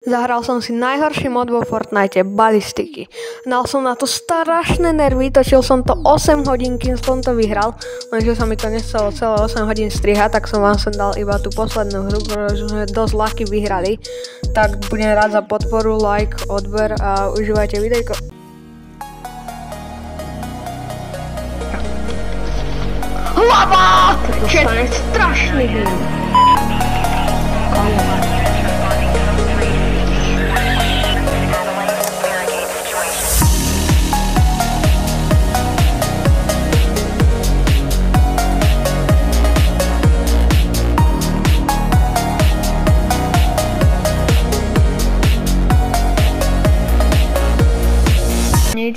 Zahral som si najhorší mod vo Fortnite, balistiky. Dal som na to strašné nervy, točil som to 8 hodín, kým som to vyhral, lenže sa mi to nestalo celé 8 hodín strihať, tak som vám sem dal iba tú poslednú hru, pretože sme dosť ľahky vyhrali. Tak budem rád za podporu, like, odber a užívajte videjko. Hlava! Čo je strašný hry.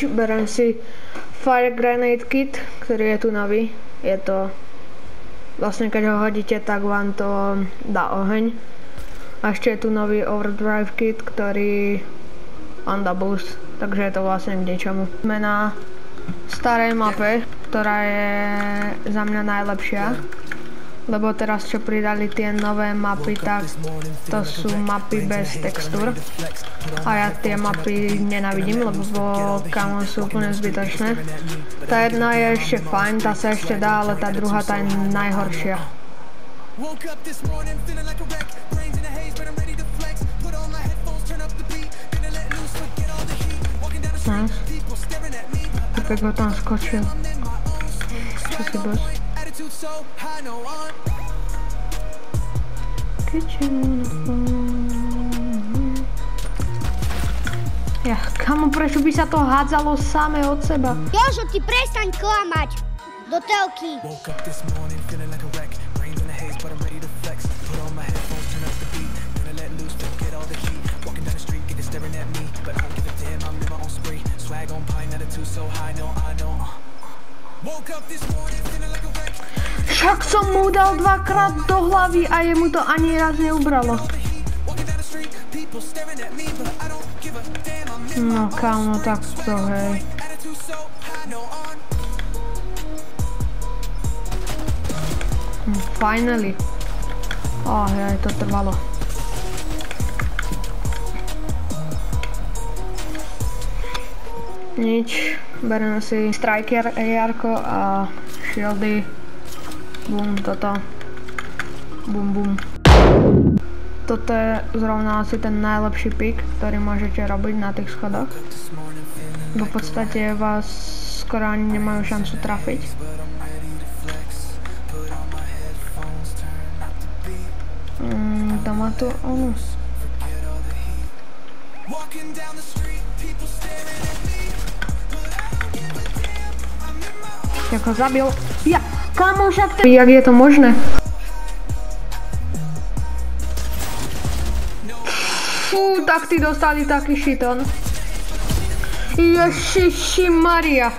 Berem si Fire Grenade Kit, ktorý je tu nový. Je to vlastne, keď ho hodíte, tak vám to dá oheň. A ešte je tu nový Overdrive Kit, ktorý vám dá boost, takže je to vlastne k ničomu. Sme na starej mape, ktorá je za mňa najlepšia. Lebo teraz čo pridali tie nové mapy, tak to sú mapy bez textúr. A ja tie mapy nenávidím, lebo kamo sú úplne zbytočné. Tá jedna je ešte fajn, tá sa ešte dá, ale tá druhá tá je najhoršia. Nice. Typek ho tam skočil. Čo si boss? Ja, kamo, prečo by sa to hádzalo samé od seba? Jožo, ty prestaň klamať! Do telky! Však som mu dal dvakrát do hlavy a jemu to ani raz neubralo. No kámo, tak to hej. Finally. Hej, to trvalo. Nič, bereme si Striker AR-ko a shieldy. Bum, toto. Bum, bum. Toto je zrovna asi ten najlepší pik, ktorý môžete robiť na tých schodoch. Bo v podstate vás skoro ani nemajú šancu trafiť. Doma tu onu. Jak ho zabil. Ja! Kámo, však jak je to možné? Fú, tak tí dostali taký šiton. Ježiši Maria.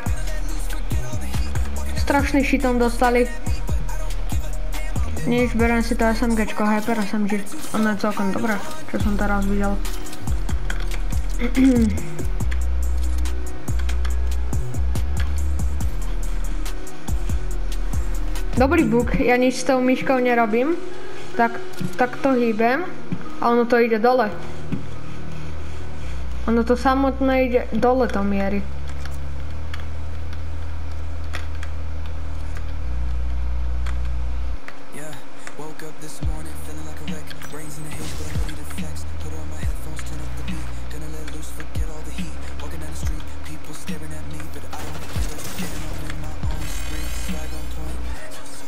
Strašný šiton dostali. Nič, berem si to SMGčko, Hyper SMG. Ono je celkom dobré, čo som teraz videl. Dobrý bug, ja nič s tou myškou nerobím, tak to hýbem a ono to ide dole. Ono to samotné ide dole, to mierí.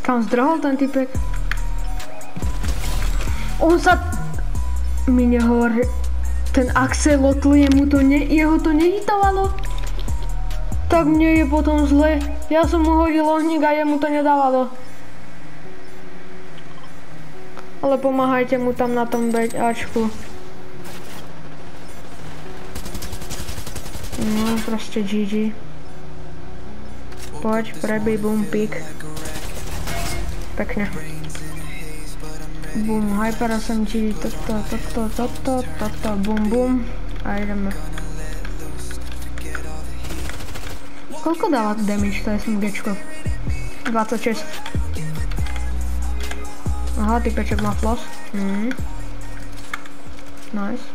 Kam zdrohol ten typek? On sa... Mi nehovor, že ten axolotl, jeho to nehitovalo. Tak mne je potom zle. Ja som mu hodil ohník a jemu to nedávalo. Ale pomáhajte mu tam na tom Ačku. No, proste GG. Poď, prebij, boom, pík. Pekne. Boom, Hyper SMG, toto, boom, boom. A ideme. Koľko dáva damage to SMGčko? 26. Aha, typeček má flos. Nice.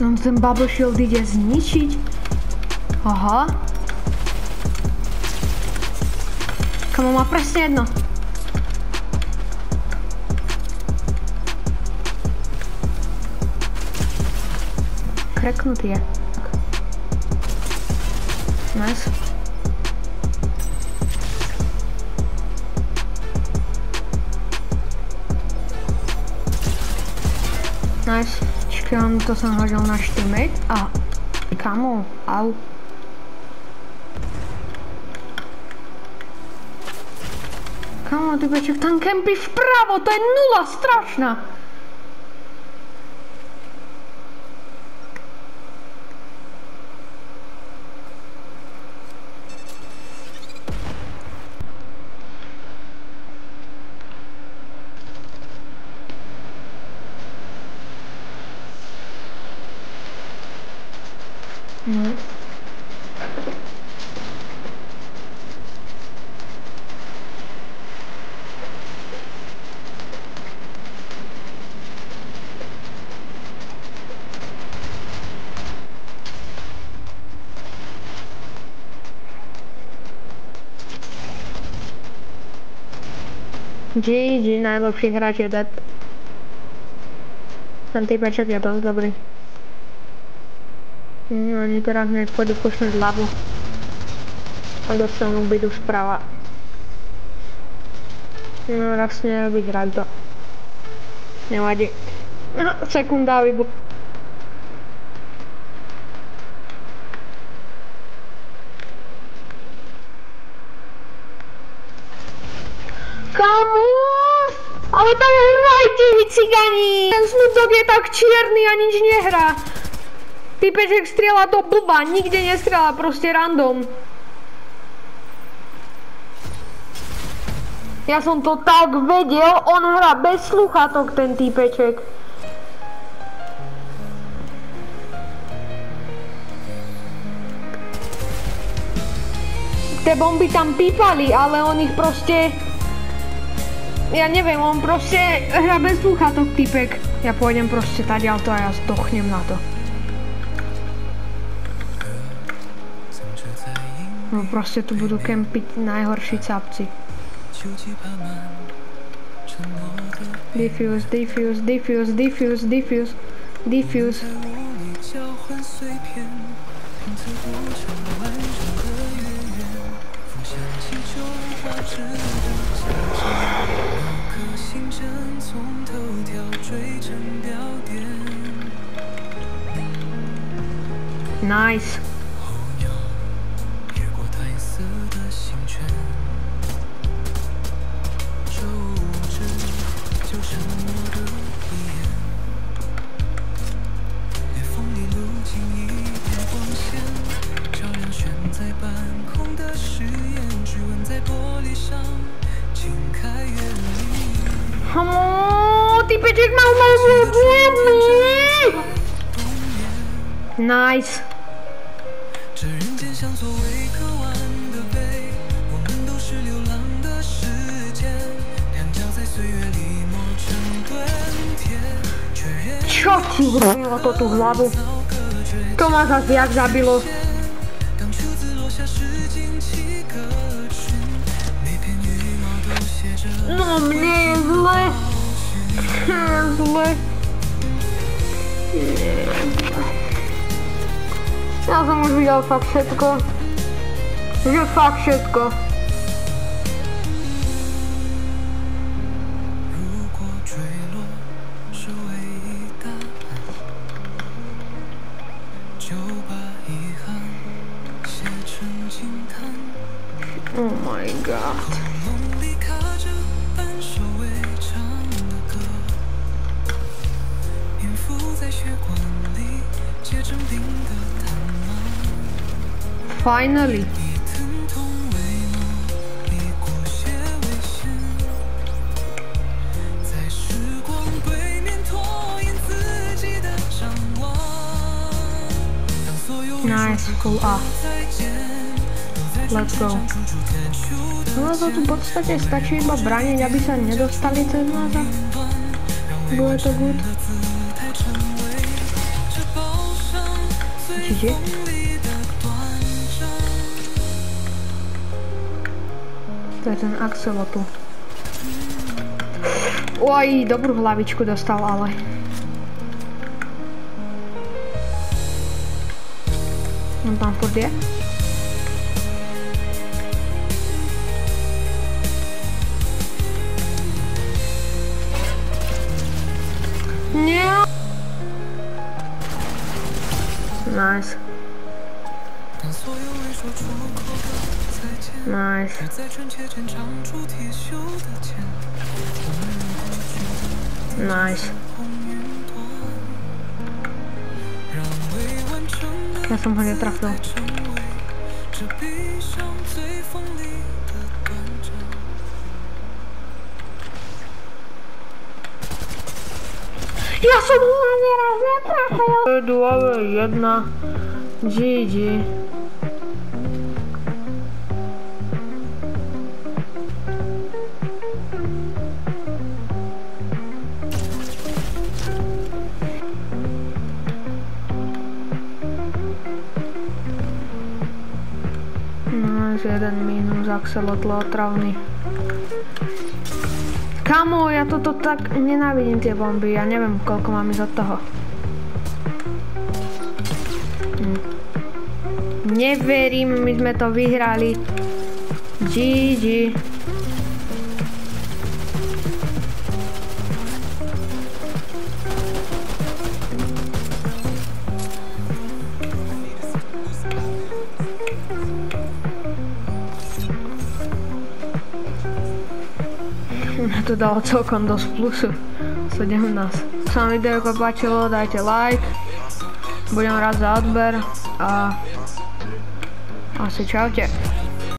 On ten bubble shield ide zničiť. Aha. Kamo má presne jedno. Kreknutý je. Nice. Nice. Čakám, to som hodil na teammate. A kamo, au. Kamo, ty peček, tam kempí vpravo, to je nula strašná. No. GG, najlepší hráč je dead. Ten typeček je dosť dobrý. Oni teraz hneď pôjdu pušnúť hlavu. A dostanú bydu sprava. No, vlastne vyhrať to. Nevadí. Sekundá vybuch. Kamus! Ale tam hrajte, vy cigani! Ten Snoop Dogg je tak čierny a nič nehrá. Typeček strieľa to blba, nikde nestrieľa, proste random. Ja som to tak vedel, on hrá bez sluchátok, ten typeček. Tie bomby tam pípali, ale on ich proste... Ja neviem, on proste hrá bez sluchátok, typek. Ja pôjdem proste tadiaľto a ja zdochnem na to. No proste tu budú kempiť najhorší capci. Defuse, defuse, defuse, defuse, defuse, defuse. Nice. Typeček mal Nice. Čo ti vrnilo to tú hlavu? To ma zase jak zabilo. No mne je zle. Zle. Ja som už videl fakt všetko. Že fakt všetko. Oh my god. Finally. Nice, full up. Let's go. No to tu v podstate stačí iba brániť, aby sa nedostali cez nás a bude to good. GG. To je ten Axolotl. Oj, dobrú hlavičku dostal, ale. On tam furt je. Nie. Nice. Nice. Nice. Ja som ho netrafil. Ja som ho neraz netrafil. 2-1. GG. Jeden mínus, Axolotl otravný. Kamo, ja toto tak nenávidím tie bomby, ja neviem koľko mám ísť od toho. Neverím, my sme to vyhrali. GG. Mňa to dalo celkom dosť plusu. 17. Ak sa vám video páčilo, dajte like. Budem rád za odber a asi čaute.